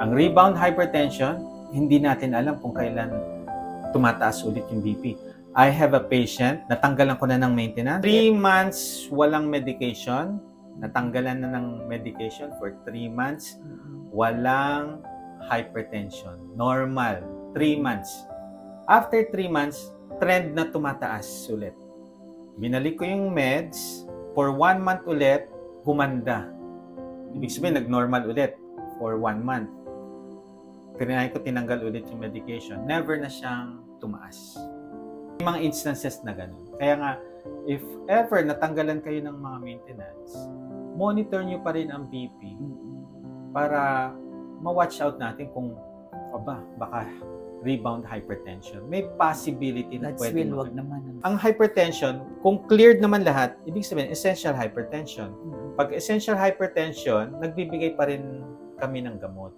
Ang rebound hypertension, hindi natin alam kung kailan tumataas ulit yung BP. I have a patient, natanggalan ko na ng maintenance. 3 months walang medication. Natanggalan na ng medication for 3 months. Walang hypertension. Normal. 3 months. After 3 months, trend na tumataas ulit. Binalik ko yung meds. For 1 month ulit, gumanda. Ibig sabihin, nag-normal ulit for 1 month. Tinry ko, tinanggal ulit yung medication. Never na siyang tumaas. May mga instances na ganun. Kaya nga, if ever natanggalan kayo ng mga maintenance, monitor nyo pa rin ang BP para ma-watch out natin kung baka rebound hypertension. May possibility na pwede wag naman. Ang hypertension, kung cleared naman lahat, ibig sabihin, essential hypertension. Pag essential hypertension, nagbibigay pa rin kami ng gamot.